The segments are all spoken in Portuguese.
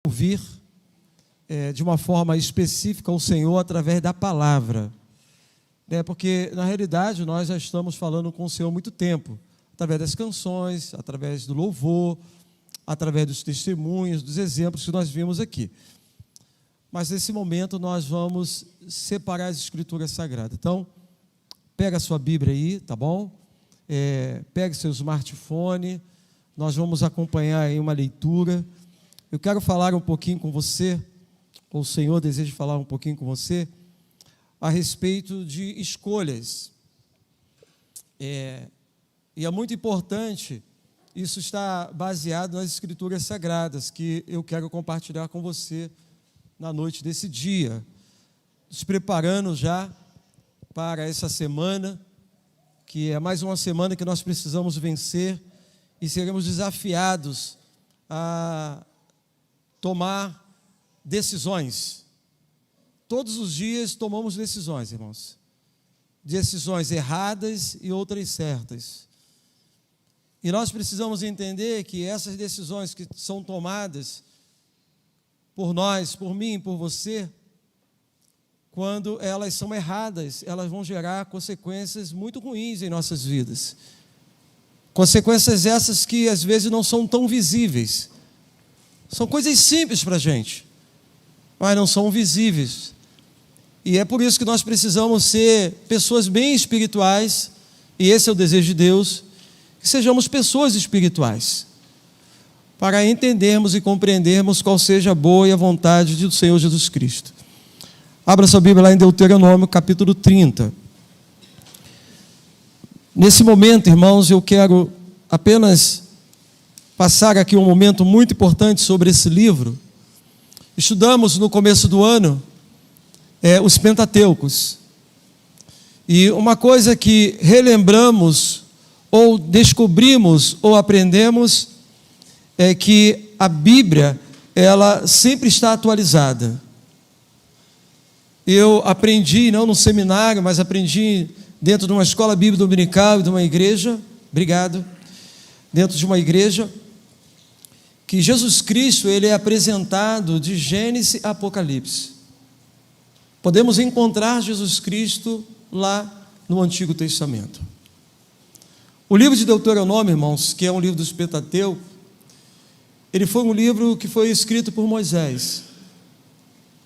ouvir de uma forma específica o Senhor através da palavra, porque na realidade nós já estamos falando com o Senhor há muito tempo, através das canções, através do louvor, através dos testemunhos, dos exemplos que nós vimos aqui. Mas nesse momento nós vamos separar as Escrituras Sagradas. Então, pega a sua Bíblia aí, tá bom? Pega seu smartphone, nós vamos acompanhar aí uma leitura. Eu quero falar um pouquinho com você, ou o Senhor deseja falar um pouquinho com você, a respeito de escolhas. E é muito importante, isso está baseado nas Escrituras Sagradas, que eu quero compartilhar com você na noite desse dia, nos preparando já para essa semana, que é mais uma semana que nós precisamos vencer e seremos desafiados a tomar decisões. Todos os dias tomamos decisões, irmãos. Decisões erradas e outras certas. E nós precisamos entender que essas decisões que são tomadas por nós, por mim, por você, quando elas são erradas, elas vão gerar consequências muito ruins em nossas vidas. Consequências essas que às vezes não são tão visíveis. São coisas simples para a gente, mas não são visíveis. E é por isso que nós precisamos ser pessoas bem espirituais, e esse é o desejo de Deus, que sejamos pessoas espirituais, para entendermos e compreendermos qual seja a boa e a vontade do Senhor Jesus Cristo. Abra sua Bíblia lá em Deuteronômio, capítulo 30. Nesse momento, irmãos, eu quero apenas passar aqui um momento muito importante sobre esse livro. Estudamos no começo do ano os Pentateucos. E uma coisa que relembramos, ou descobrimos, ou aprendemos, é que a Bíblia, ela sempre está atualizada. Eu aprendi, não no seminário, mas aprendi dentro de uma escola bíblica dominical e de uma igreja, dentro de uma igreja, que Jesus Cristo, ele é apresentado de Gênesis a Apocalipse. Podemos encontrar Jesus Cristo lá no Antigo Testamento. O livro de Deuteronômio, irmãos, que é um livro dos Pentateucos, ele foi um livro que foi escrito por Moisés.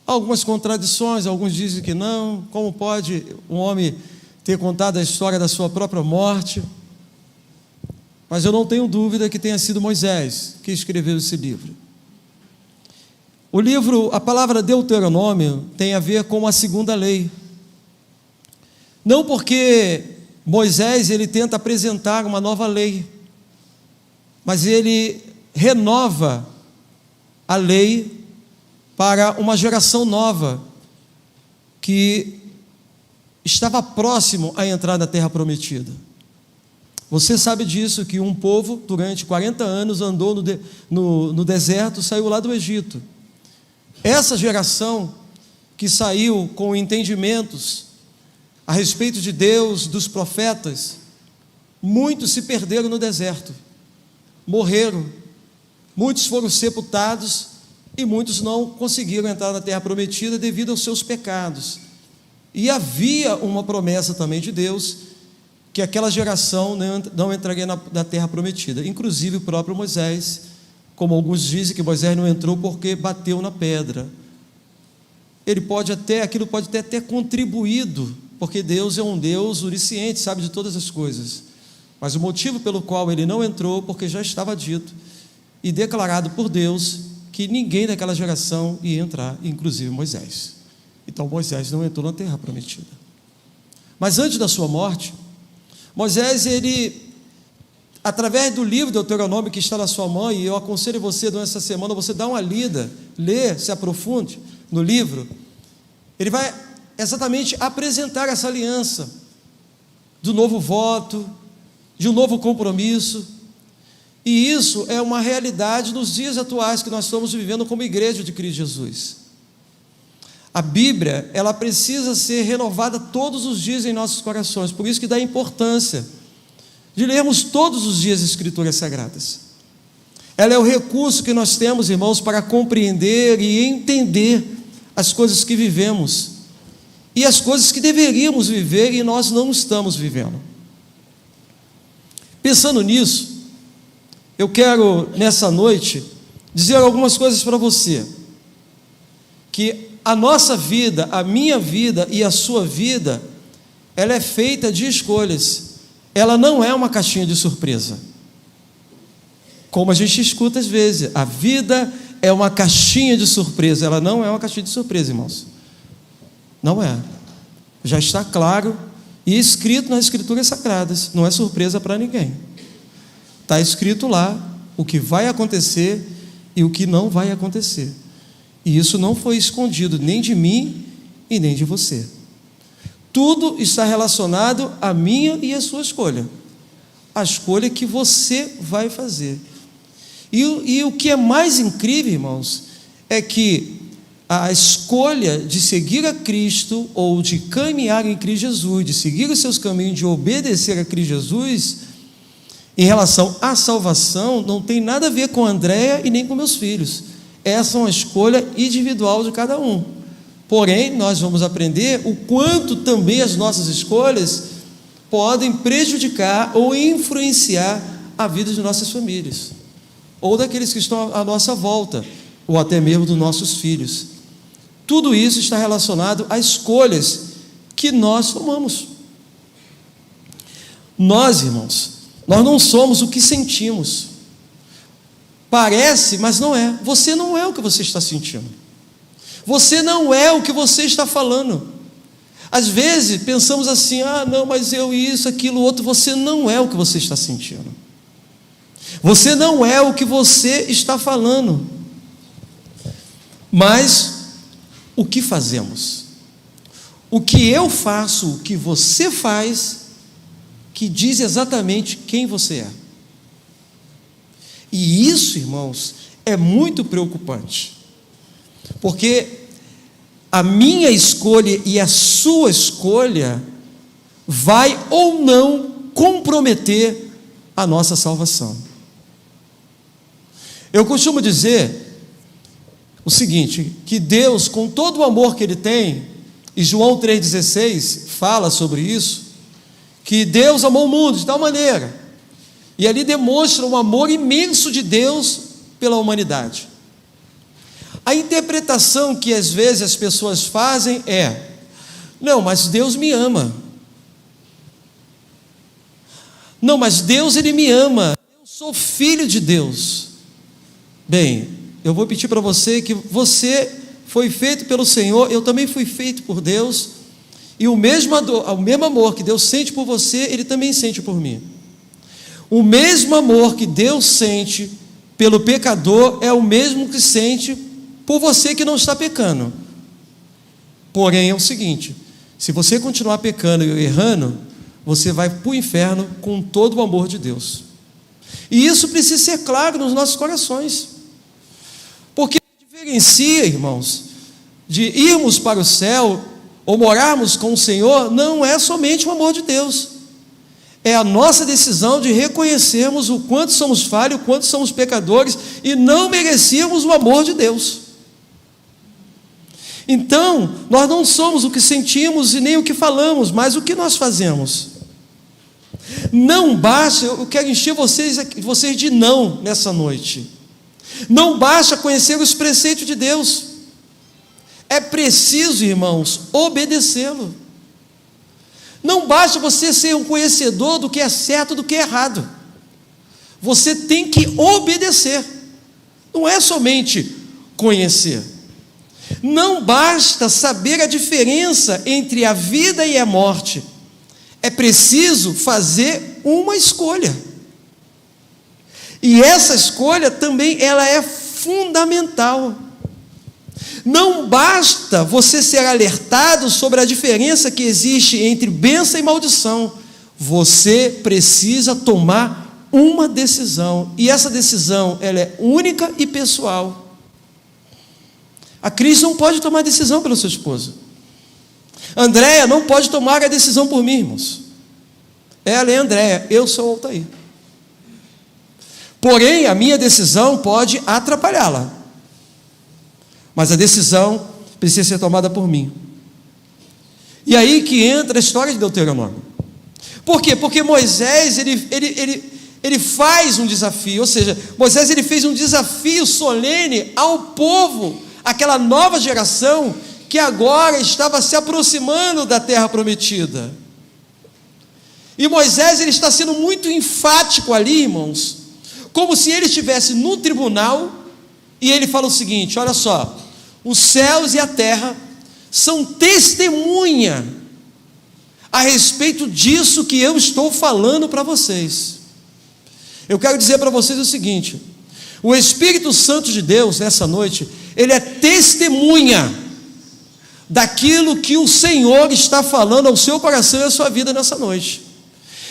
Há algumas contradições, alguns dizem que não. Como pode um homem ter contado a história da sua própria morte? Mas eu não tenho dúvida que tenha sido Moisés que escreveu esse livro. O livro, a palavra Deuteronômio, tem a ver com a segunda lei. Não porque Moisés ele tenta apresentar uma nova lei, mas ele renova a lei para uma geração nova que estava próximo a entrar na terra prometida. Você sabe disso, que um povo durante 40 anos andou no deserto, saiu lá do Egito. Essa geração que saiu com entendimentos a respeito de Deus, dos profetas, muitos se perderam no deserto, morreram, muitos foram sepultados e muitos não conseguiram entrar na terra prometida devido aos seus pecados. E havia uma promessa também de Deus, que aquela geração não entraria na terra prometida. Inclusive o próprio Moisés, como alguns dizem que Moisés não entrou porque bateu na pedra. Aquilo pode ter até contribuído, porque Deus é um Deus onisciente, sabe de todas as coisas. Mas o motivo pelo qual ele não entrou, porque já estava dito e declarado por Deus que ninguém daquela geração ia entrar, inclusive Moisés. Então Moisés não entrou na terra prometida. Mas antes da sua morte, Moisés, ele, através do livro Deuteronômio que está na sua mão, e eu aconselho você durante essa semana, você dá uma lida, lê, se aprofunde no livro, ele vai exatamente apresentar essa aliança do novo voto, de um novo compromisso, e isso é uma realidade nos dias atuais que nós estamos vivendo como igreja de Cristo Jesus. A Bíblia, ela precisa ser renovada todos os dias em nossos corações, por isso que dá importância de lermos todos os dias as Escrituras Sagradas. Ela é o recurso que nós temos, irmãos, para compreender e entender as coisas que vivemos e as coisas que deveríamos viver e nós não estamos vivendo. Pensando nisso, eu quero, nessa noite, dizer algumas coisas para você, que a nossa vida, a minha vida e a sua vida, ela é feita de escolhas, ela não é uma caixinha de surpresa, como a gente escuta às vezes, a vida é uma caixinha de surpresa, ela não é uma caixinha de surpresa, irmãos, não é, já está claro e escrito nas Escrituras Sagradas, não é surpresa para ninguém, está escrito lá o que vai acontecer e o que não vai acontecer, e isso não foi escondido nem de mim e nem de você. Tudo está relacionado à minha e à sua escolha, a escolha que você vai fazer. E o que é mais incrível, irmãos, é que a escolha de seguir a Cristo, ou de caminhar em Cristo Jesus, de seguir os seus caminhos, de obedecer a Cristo Jesus, em relação à salvação, não tem nada a ver com a Andréia e nem com meus filhos. Essa é uma escolha individual de cada um. Porém, nós vamos aprender o quanto também as nossas escolhas podem prejudicar ou influenciar a vida de nossas famílias, ou daqueles que estão à nossa volta, ou até mesmo dos nossos filhos. Tudo isso está relacionado a escolhas que nós tomamos. Nós, irmãos, nós não somos o que sentimos. Parece, mas não é. Você não é o que você está sentindo. Você não é o que você está falando. Às vezes pensamos assim, não, mas eu isso, aquilo, outro. Você não é o que você está sentindo. Você não é o que você está falando. Mas o que fazemos? O que eu faço, o que você faz, que diz exatamente quem você é. E isso, irmãos, é muito preocupante, porque a minha escolha e a sua escolha vai ou não comprometer a nossa salvação. Eu costumo dizer o seguinte, que Deus, com todo o amor que Ele tem, e João 3,16 fala sobre isso, que Deus amou o mundo de tal maneira, e ali demonstra um amor imenso de Deus pela humanidade. A interpretação que às vezes as pessoas fazem é: não, mas Deus me ama. Não, mas Deus, Ele me ama. Eu sou filho de Deus. Bem, eu vou pedir para você que você foi feito pelo Senhor, eu também fui feito por Deus, e o mesmo amor que Deus sente por você, Ele também sente por mim. O mesmo amor que Deus sente pelo pecador é o mesmo que sente por você que não está pecando. Porém é o seguinte, se você continuar pecando e errando, você vai para o inferno com todo o amor de Deus. E isso precisa ser claro nos nossos corações, porque diferencia, irmãos, de irmos para o céu ou morarmos com o Senhor, não é somente o amor de Deus, é a nossa decisão de reconhecermos o quanto somos falhos, o quanto somos pecadores e não merecíamos o amor de Deus. Então, nós não somos o que sentimos e nem o que falamos, mas o que nós fazemos. Não basta, eu quero encher vocês de não nessa noite. Não basta conhecer os preceitos de Deus. É preciso, irmãos, obedecê-lo. Não basta você ser um conhecedor do que é certo e do que é errado. Você tem que obedecer. Não é somente conhecer. Não basta saber a diferença entre a vida e a morte. É preciso fazer uma escolha. E essa escolha também ela é fundamental. Não basta você ser alertado sobre a diferença que existe entre bênção e maldição. Você precisa tomar uma decisão. E essa decisão ela é única e pessoal. A Cris não pode tomar decisão pelo seu esposo. Andréia não pode tomar a decisão por mim, irmãos. Ela é Andréia, eu sou Altair. Porém, a minha decisão pode atrapalhá-la. Mas a decisão precisa ser tomada por mim. E aí que entra a história de Deuteronômio. Por quê? Porque Moisés, ele faz um desafio, ou seja, Moisés ele fez um desafio solene ao povo, aquela nova geração que agora estava se aproximando da terra prometida. E Moisés ele está sendo muito enfático ali, irmãos, como se ele estivesse no tribunal, e ele fala o seguinte: olha só, os céus e a terra são testemunha a respeito disso que eu estou falando para vocês. Eu quero dizer para vocês o seguinte: o Espírito Santo de Deus, nessa noite, ele é testemunha daquilo que o Senhor está falando ao seu coração e à sua vida nessa noite.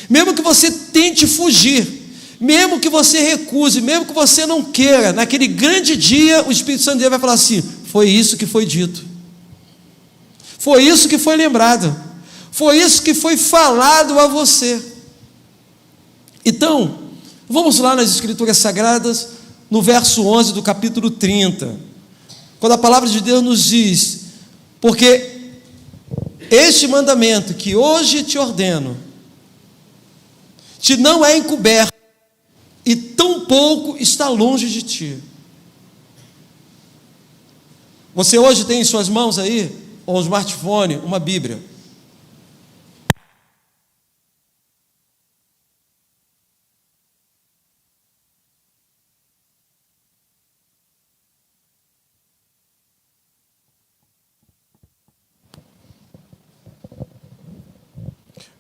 Mesmo que você tente fugir, mesmo que você recuse, mesmo que você não queira, naquele grande dia, o Espírito Santo de Deus vai falar assim: foi isso que foi dito, foi isso que foi lembrado, foi isso que foi falado a você. Então, vamos lá nas Escrituras Sagradas, no verso 11 do capítulo 30, quando a palavra de Deus nos diz: porque este mandamento que hoje te ordeno, te não é encoberto, e tampouco está longe de ti. Você hoje tem em suas mãos aí, ou um smartphone, uma Bíblia.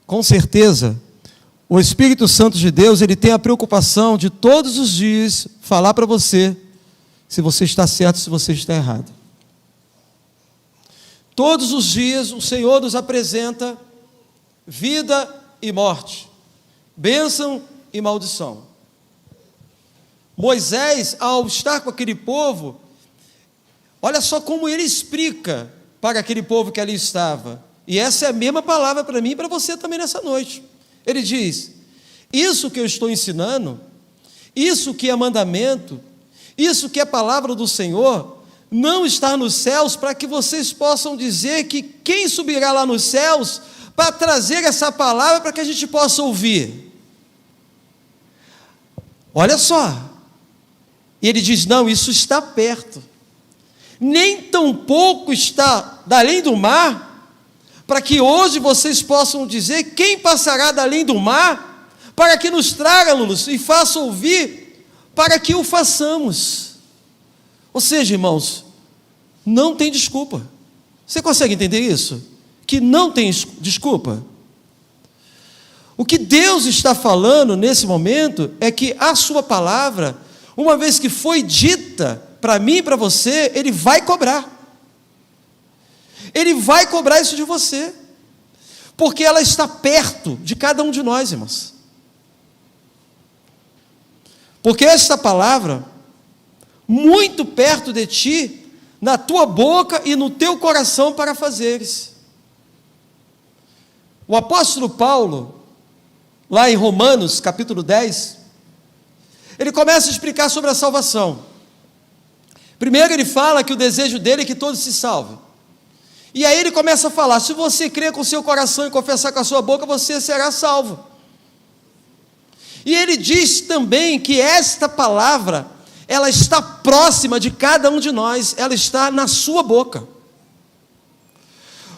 Com certeza, o Espírito Santo de Deus, ele tem a preocupação de todos os dias falar para você se você está certo, se você está errado. Todos os dias o Senhor nos apresenta vida e morte, bênção e maldição. Moisés, ao estar com aquele povo, olha só como ele explica para aquele povo que ali estava. E essa é a mesma palavra para mim e para você também nessa noite. Ele diz: isso que eu estou ensinando, isso que é mandamento, isso que é palavra do Senhor, não está nos céus para que vocês possam dizer que quem subirá lá nos céus para trazer essa palavra para que a gente possa ouvir. Olha só. E ele diz: não, isso está perto. Nem tampouco está da além do mar, para que hoje vocês possam dizer quem passará da além do mar, para que nos traga-nos e faça ouvir, para que o façamos. Ou seja, irmãos, não tem desculpa. Você consegue entender isso? Que não tem desculpa. O que Deus está falando nesse momento é que a sua palavra, uma vez que foi dita para mim e para você, Ele vai cobrar. Ele vai cobrar isso de você, porque ela está perto de cada um de nós, irmãos. Porque esta palavra, muito perto de ti, na tua boca e no teu coração para fazeres. O apóstolo Paulo, lá em Romanos, capítulo 10, ele começa a explicar sobre a salvação. Primeiro ele fala que o desejo dele é que todos se salvem. E aí ele começa a falar: se você crer com o seu coração e confessar com a sua boca, você será salvo. E ele diz também que esta palavra, ela está próxima de cada um de nós, ela está na sua boca.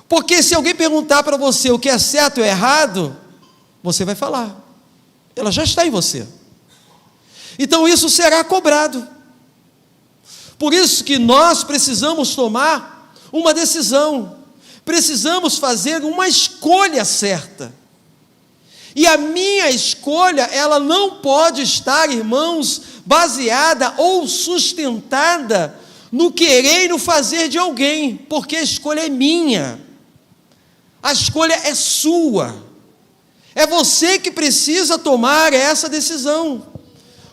Porque se alguém perguntar para você o que é certo ou errado, você vai falar, ela já está em você. Então isso será cobrado. Por isso que nós precisamos tomar uma decisão, precisamos fazer uma escolha certa. E a minha escolha, ela não pode estar, irmãos, baseada ou sustentada no querer e no fazer de alguém, porque a escolha é minha, a escolha é sua, é você que precisa tomar essa decisão,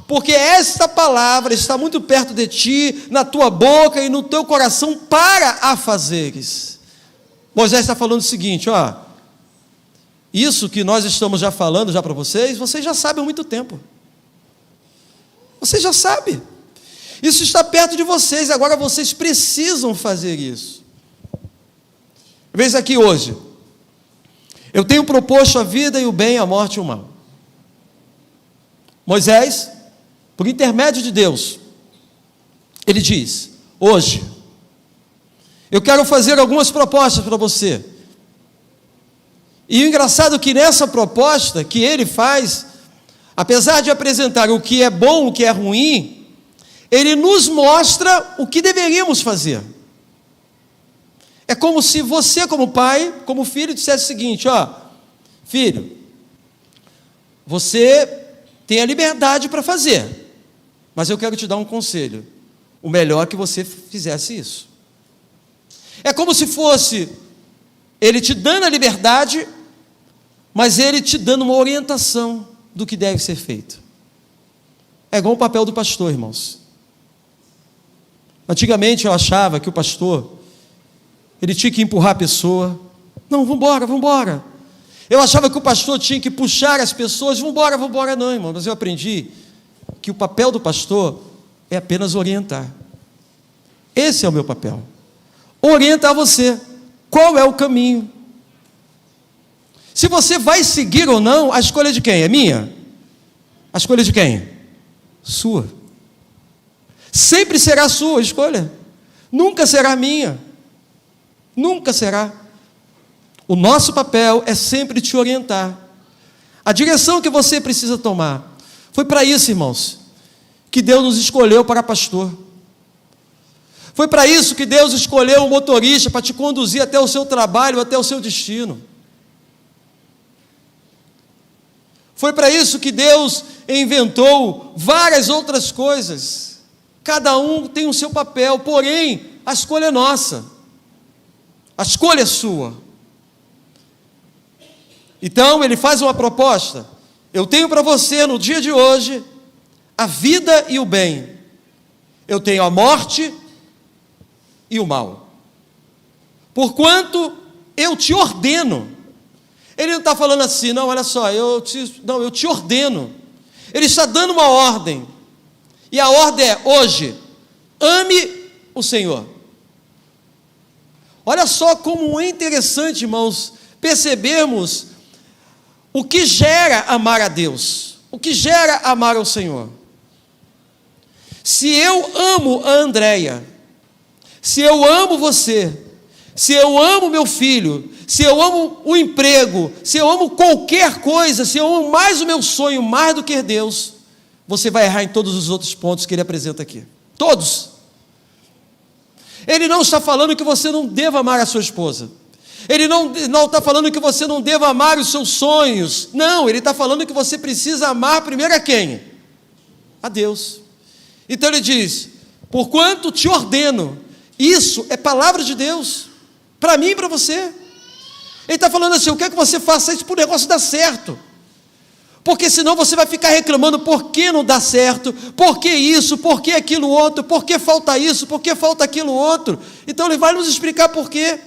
porque esta palavra está muito perto de ti, na tua boca e no teu coração para a fazeres. Moisés está falando o seguinte: ó, isso que nós estamos já falando já para vocês já sabem há muito tempo. Você já sabe. Isso está perto de vocês, agora vocês precisam fazer isso. Veja aqui hoje. Eu tenho proposto a vida e o bem, a morte e o mal. Moisés, por intermédio de Deus, ele diz: hoje, eu quero fazer algumas propostas para você. E o engraçado é que nessa proposta que ele faz, apesar de apresentar o que é bom, o que é ruim, ele nos mostra o que deveríamos fazer. É como se você, como pai, como filho, dissesse o seguinte: ó, filho, você tem a liberdade para fazer, mas eu quero te dar um conselho. O melhor é que você fizesse isso. É como se fosse ele te dando a liberdade, mas ele te dando uma orientação do que deve ser feito. É igual o papel do pastor, irmãos. Antigamente eu achava que o pastor, ele tinha que empurrar a pessoa. Não, vambora, vambora. Eu achava que o pastor tinha que puxar as pessoas. Vambora, vambora. Não, irmão, mas eu aprendi que o papel do pastor é apenas orientar. Esse é o meu papel. Orientar você. Qual é o caminho? Se você vai seguir ou não, a escolha de quem? É minha? A escolha de quem? Sua. Sempre será a sua escolha. Nunca será minha. Nunca será. O nosso papel é sempre te orientar. A direção que você precisa tomar. Foi para isso, irmãos, que Deus nos escolheu para pastor. Foi para isso que Deus escolheu um motorista para te conduzir até o seu trabalho, até o seu destino. Foi para isso que Deus inventou várias outras coisas. Cada um tem o seu papel, porém, a escolha é nossa. A escolha é sua. Então, ele faz uma proposta. Eu tenho para você, no dia de hoje, a vida e o bem. Eu tenho a morte e o mal. Porquanto eu te ordeno. Ele não está falando assim, não, olha só, eu te ordeno. Ele está dando uma ordem. E a ordem é, hoje, ame o Senhor. Olha só como é interessante, irmãos, percebermos o que gera amar a Deus, o que gera amar ao Senhor. Se eu amo a Andréia, se eu amo você, se eu amo meu filho, se eu amo o emprego, se eu amo qualquer coisa, se eu amo mais o meu sonho, mais do que Deus, você vai errar em todos os outros pontos que ele apresenta aqui. Todos. Ele não está falando que você não deva amar a sua esposa. Ele não está falando que você não deva amar os seus sonhos. Não, ele está falando que você precisa amar primeiro a quem? A Deus. Então ele diz, porquanto te ordeno. Isso é palavra de Deus, para mim e para você. Ele está falando assim, eu quero que você faça isso para o negócio dar certo. Porque senão você vai ficar reclamando por que não dá certo, por que isso, por que aquilo outro, por que falta isso, por que falta aquilo outro. Então ele vai nos explicar por quê.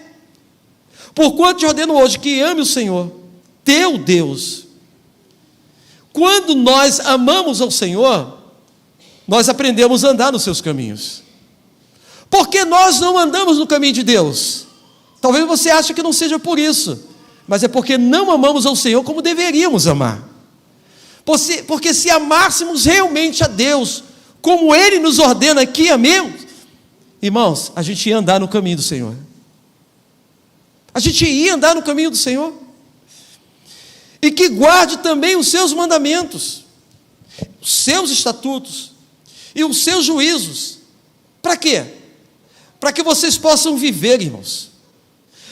Porquanto te ordeno hoje que ame o Senhor, teu Deus. Quando nós amamos ao Senhor, nós aprendemos a andar nos seus caminhos. Porque nós não andamos no caminho de Deus. Talvez você ache que não seja por isso, mas é porque não amamos ao Senhor como deveríamos amar. Porque se amássemos realmente a Deus, como Ele nos ordena que amemos, irmãos, a gente ia andar no caminho do Senhor. A gente ia andar no caminho do Senhor. E que guarde também os seus mandamentos, os seus estatutos e os seus juízos. Para quê? Para que vocês possam viver, irmãos.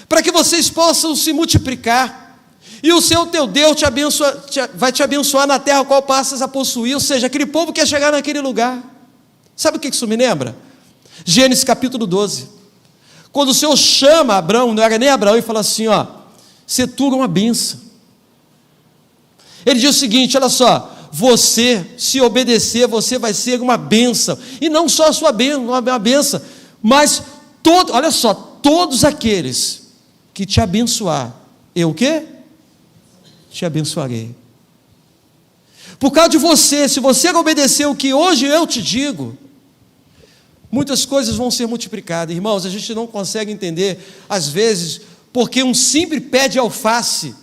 Para que vocês possam se multiplicar. E o teu Deus vai te abençoar na terra a qual passas a possuir. Ou seja, aquele povo quer chegar naquele lugar. Sabe o que isso me lembra? Gênesis capítulo 12. Quando o Senhor chama Abraão, não era nem Abraão, e fala assim, ó, ser tu é uma bênção. Ele diz o seguinte, olha só, você, se obedecer, você vai ser uma bênção. E não só a sua bênção, uma bênção, mas olha só, todos aqueles que te abençoar, eu o quê? Te abençoarei. Por causa de você, se você obedecer o que hoje eu te digo, muitas coisas vão ser multiplicadas. Irmãos, a gente não consegue entender, às vezes, porque um simples pé de alface,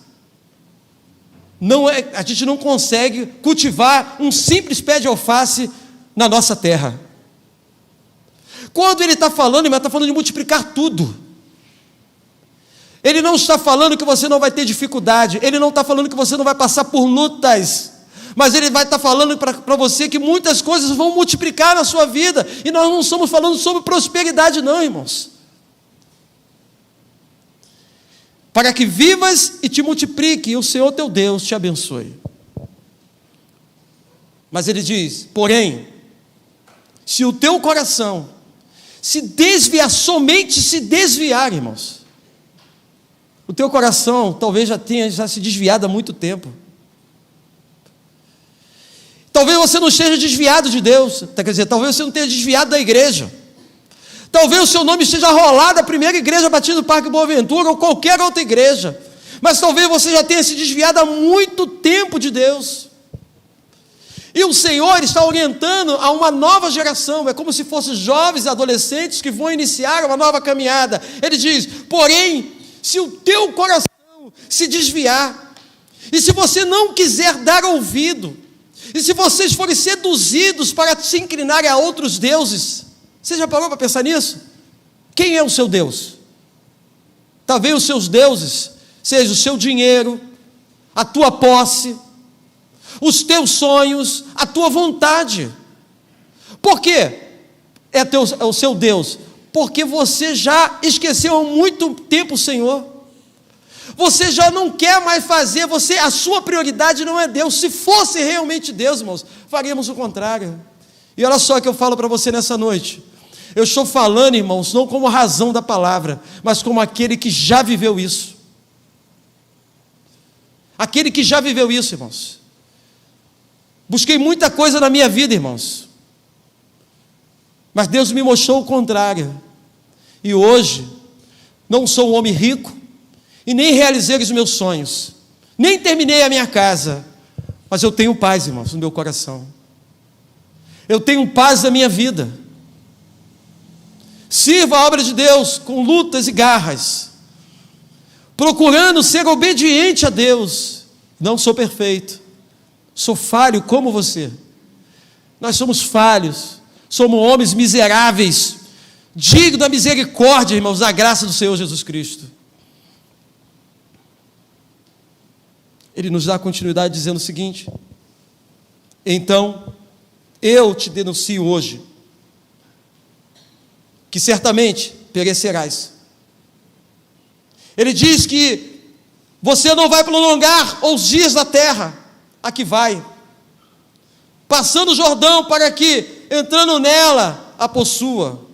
a gente não consegue cultivar um simples pé de alface na nossa terra. Quando ele está falando, ele está falando de multiplicar tudo. Ele não está falando que você não vai ter dificuldade, ele não está falando que você não vai passar por lutas, mas ele vai estar falando para você que muitas coisas vão multiplicar na sua vida, e nós não estamos falando sobre prosperidade não, irmãos. Para que vivas e te multiplique, e o Senhor teu Deus te abençoe. Mas ele diz, porém, se o teu coração se desviar, somente se desviar, irmãos, o teu coração talvez já tenha se desviado há muito tempo. Talvez você não esteja desviado de Deus, quer dizer, talvez você não esteja desviado da igreja. Talvez o seu nome esteja rolado da primeira igreja Batista do Parque Boaventura ou qualquer outra igreja. Mas talvez você já tenha se desviado há muito tempo de Deus. E o Senhor está orientando a uma nova geração. É como se fossem jovens, adolescentes que vão iniciar uma nova caminhada. Ele diz, porém, se o teu coração se desviar, e se você não quiser dar ouvido, e se vocês forem seduzidos para se inclinarem a outros deuses, você já parou para pensar nisso? Quem é o seu Deus? Talvez os seus deuses sejam o seu dinheiro, a tua posse, os teus sonhos, a tua vontade. Por quê? É o seu Deus? Porque você já esqueceu há muito tempo o Senhor. Você já não quer mais fazer, a sua prioridade não é Deus. Se fosse realmente Deus, irmãos, faríamos o contrário. E olha só o que eu falo para você nessa noite. Eu estou falando, irmãos, não como razão da palavra, mas como aquele que já viveu isso. Aquele que já viveu isso, irmãos. Busquei muita coisa na minha vida, irmãos, mas Deus me mostrou o contrário. E hoje, não sou um homem rico, e nem realizei os meus sonhos, nem terminei a minha casa, mas eu tenho paz, irmãos, no meu coração. Eu tenho paz na minha vida. Sirva a obra de Deus com lutas e garras, procurando ser obediente a Deus. Não sou perfeito, sou falho como você. Nós somos falhos, somos homens miseráveis, dignos da misericórdia, irmãos, da graça do Senhor Jesus Cristo. Ele nos dá continuidade dizendo o seguinte: então, eu te denuncio hoje, que certamente perecerás. Ele diz que você não vai prolongar os dias da terra, a que vai, passando o Jordão para que, entrando nela, a possua.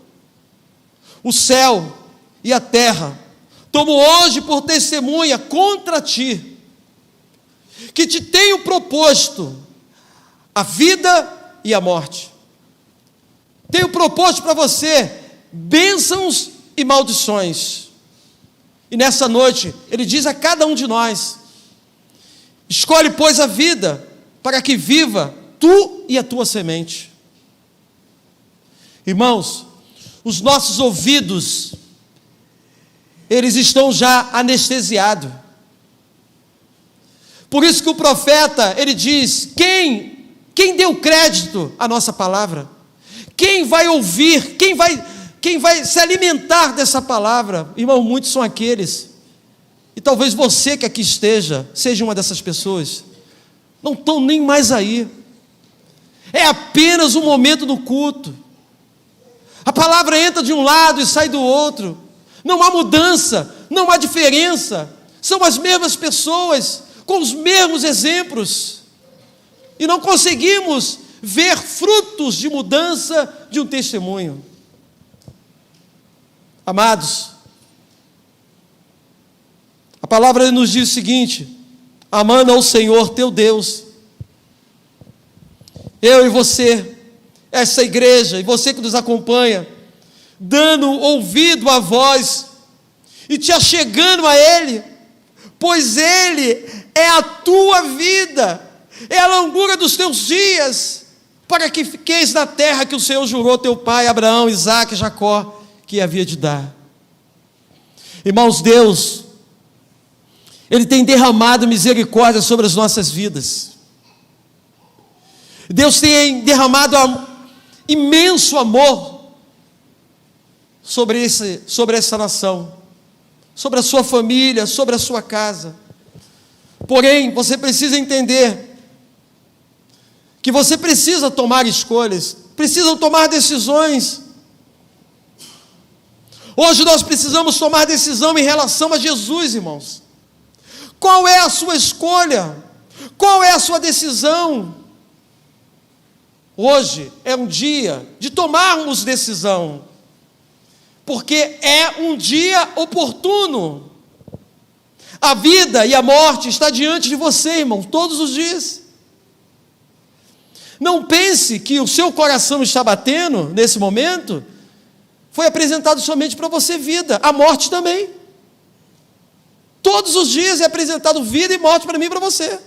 O céu e a terra tomo hoje por testemunha contra ti, que te tenho proposto a vida e a morte. Tenho proposto para você bênçãos e maldições. E nessa noite, ele diz a cada um de nós: escolhe, pois, a vida, para que viva tu e a tua semente. Irmãos, os nossos ouvidos, eles estão já anestesiados. Por isso que o profeta, ele diz, quem deu crédito à nossa palavra? Quem vai ouvir? Quem vai se alimentar dessa palavra? Irmão, muitos são aqueles, e talvez você que aqui esteja, seja uma dessas pessoas, não estão nem mais aí. É apenas um momento do culto. A palavra entra de um lado e sai do outro. Não há mudança, não há diferença. São as mesmas pessoas, com os mesmos exemplos, e não conseguimos ver frutos de mudança de um testemunho. Amados, a palavra nos diz o seguinte: amando ao Senhor teu Deus, eu e você, essa igreja, e você que nos acompanha, dando ouvido à voz, e te achegando a Ele, pois Ele é a tua vida, é a longura dos teus dias, para que fiqueis na terra que o Senhor jurou teu pai, Abraão, Isaque e Jacó, que havia de dar. Irmãos, Deus, Ele tem derramado misericórdia sobre as nossas vidas. Deus tem derramado imenso amor sobre essa nação, sobre a sua família, sobre a sua casa. Porém, você precisa entender que você precisa tomar escolhas, precisa tomar decisões. Hoje nós precisamos tomar decisão em relação a Jesus, irmãos. Qual é a sua escolha? Qual é a sua decisão? Hoje é um dia de tomarmos decisão, porque é um dia oportuno. A vida e a morte está diante de você, irmão, todos os dias. Não pense que o seu coração está batendo nesse momento. Foi apresentado somente para você vida, a morte também. Todos os dias é apresentado vida e morte para mim e para você.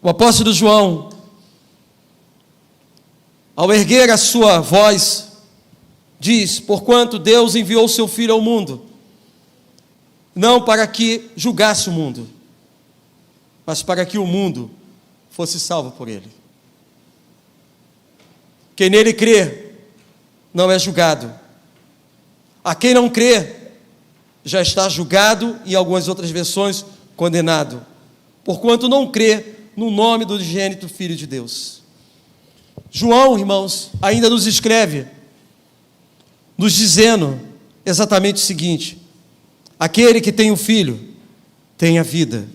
O apóstolo João, ao erguer a sua voz, diz: porquanto Deus enviou o seu Filho ao mundo, não para que julgasse o mundo, mas para que o mundo fosse salvo por ele. Quem nele crê não é julgado. A quem não crê já está julgado, e em algumas outras versões, condenado, porquanto não crê no nome do unigênito Filho de Deus. João, irmãos, ainda nos escreve, nos dizendo exatamente o seguinte: aquele que tem o Filho tem a vida.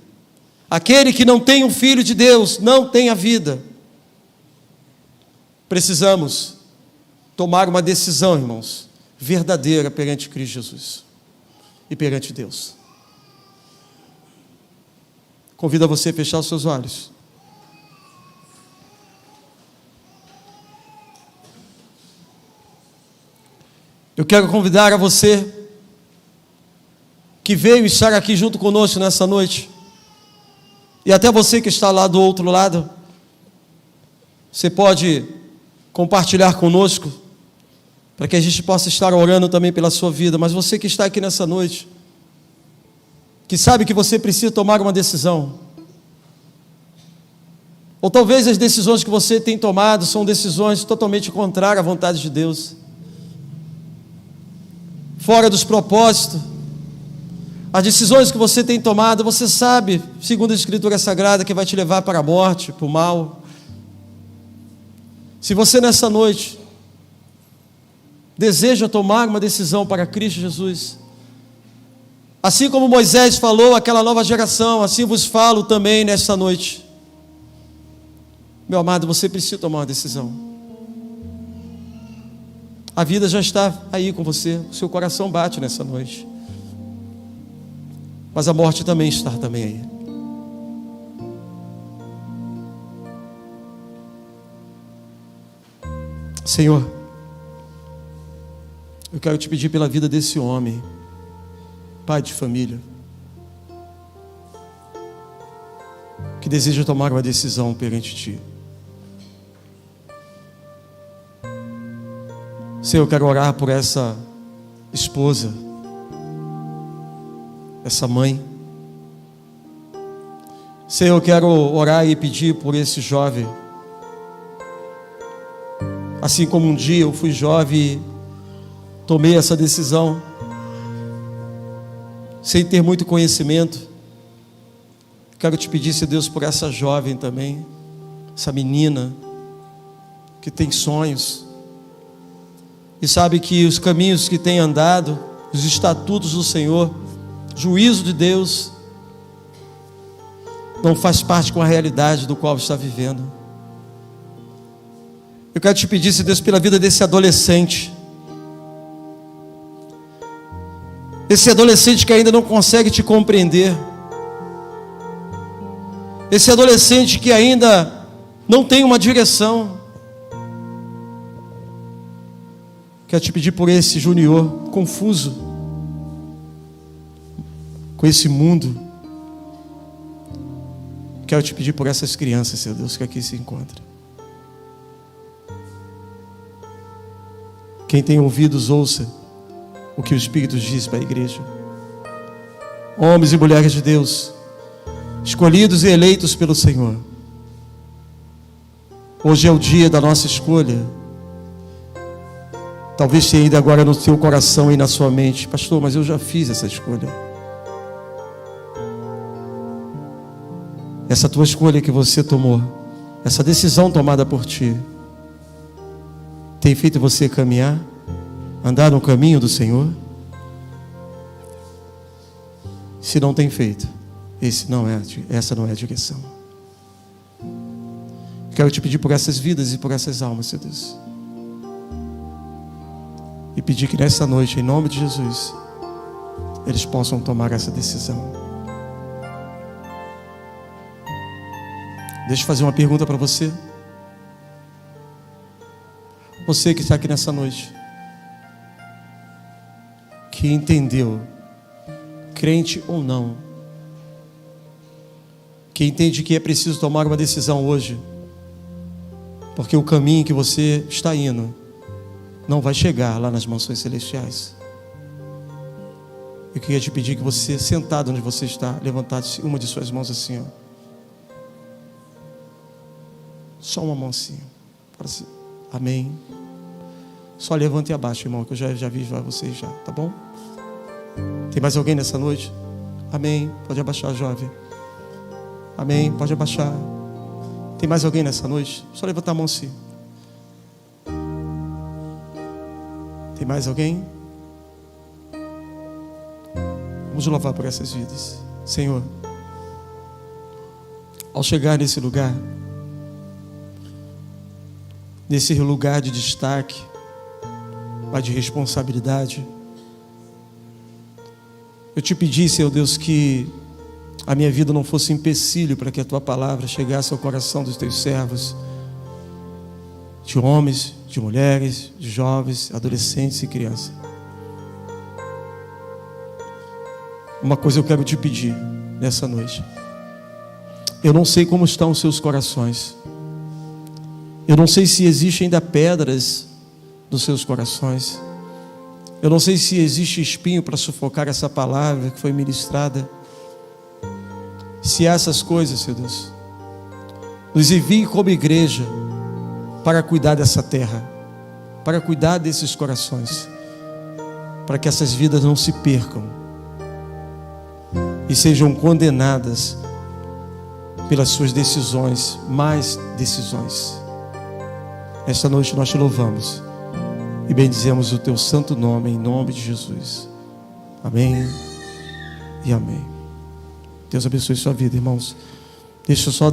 Aquele que não tem o Filho de Deus não tem a vida. Precisamos tomar uma decisão, irmãos, verdadeira perante Cristo Jesus e perante Deus. Convido a você a fechar os seus olhos. Eu quero convidar a você que veio estar aqui junto conosco nessa noite, e até você que está lá do outro lado, você pode compartilhar conosco, para que a gente possa estar orando também pela sua vida. Mas você que está aqui nessa noite, que sabe que você precisa tomar uma decisão, ou talvez as decisões que você tem tomado são decisões totalmente contrárias à vontade de Deus, fora dos propósitos. As decisões que você tem tomado, você sabe, segundo a Escritura Sagrada, que vai te levar para a morte, para o mal. Se você nessa noite deseja tomar uma decisão para Cristo Jesus, assim como Moisés falou àquela nova geração, assim vos falo também nesta noite. Meu amado, você precisa tomar uma decisão. A vida já está aí com você, o seu coração bate nessa noite, mas a morte também está também aí. Senhor, eu quero te pedir pela vida desse homem, pai de família, que deseja tomar uma decisão perante Ti. Senhor, eu quero orar por essa esposa, essa mãe. Senhor, eu quero orar e pedir por esse jovem. Assim como um dia eu fui jovem e tomei essa decisão, sem ter muito conhecimento. Quero te pedir, Senhor Deus, por essa jovem também, essa menina que tem sonhos e sabe que os caminhos que tem andado, os estatutos do Senhor, juízo de Deus, não faz parte com a realidade do qual está vivendo. Eu quero te pedir, Senhor Deus, pela vida desse adolescente, esse adolescente que ainda não consegue te compreender, esse adolescente que ainda não tem uma direção. Quero te pedir por esse junior confuso, com esse mundo. Quero te pedir por essas crianças, Senhor Deus, que aqui se encontram. Quem tem ouvidos, ouça o que o Espírito diz para a igreja. Homens e mulheres de Deus, escolhidos e eleitos pelo Senhor. Hoje é o dia da nossa escolha. Talvez tenha ido agora no seu coração e na sua mente: pastor, mas eu já fiz essa escolha. Essa tua escolha que você tomou, essa decisão tomada por ti, tem feito você caminhar, andar no caminho do Senhor? Se não tem feito, essa não é a direção. Quero te pedir por essas vidas e por essas almas, Senhor Deus. E pedir que nessa noite, em nome de Jesus, eles possam tomar essa decisão. Deixa eu fazer uma pergunta para você. Você que está aqui nessa noite, que entendeu, crente ou não, que entende que é preciso tomar uma decisão hoje, porque o caminho que você está indo não vai chegar lá nas mansões celestiais. Eu queria te pedir que você, sentado onde você está, levantasse uma de suas mãos assim, ó. Só uma mão assim. Assim. Amém. Só levante e abaixe, irmão, que eu já vi vocês já, tá bom? Tem mais alguém nessa noite? Amém. Pode abaixar, jovem. Amém. Pode abaixar. Tem mais alguém nessa noite? Só levantar a mão assim. Tem mais alguém? Vamos louvar por essas vidas. Senhor, ao chegar nesse lugar de destaque, mas de responsabilidade, eu te pedi, Senhor Deus, que a minha vida não fosse empecilho para que a tua palavra chegasse ao coração dos teus servos, de homens, de mulheres, de jovens, adolescentes e crianças. Uma coisa eu quero te pedir nessa noite. Eu não sei como estão os seus corações. Eu não sei se existem ainda pedras nos seus corações. Eu não sei se existe espinho para sufocar essa palavra que foi ministrada. Se há essas coisas, Senhor Deus, nos envie como igreja para cuidar dessa terra, para cuidar desses corações, para que essas vidas não se percam e sejam condenadas pelas suas decisões, mais decisões. Esta noite nós te louvamos e bendizemos o teu santo nome, em nome de Jesus. Amém e amém. Deus abençoe sua vida, irmãos. Deixa eu só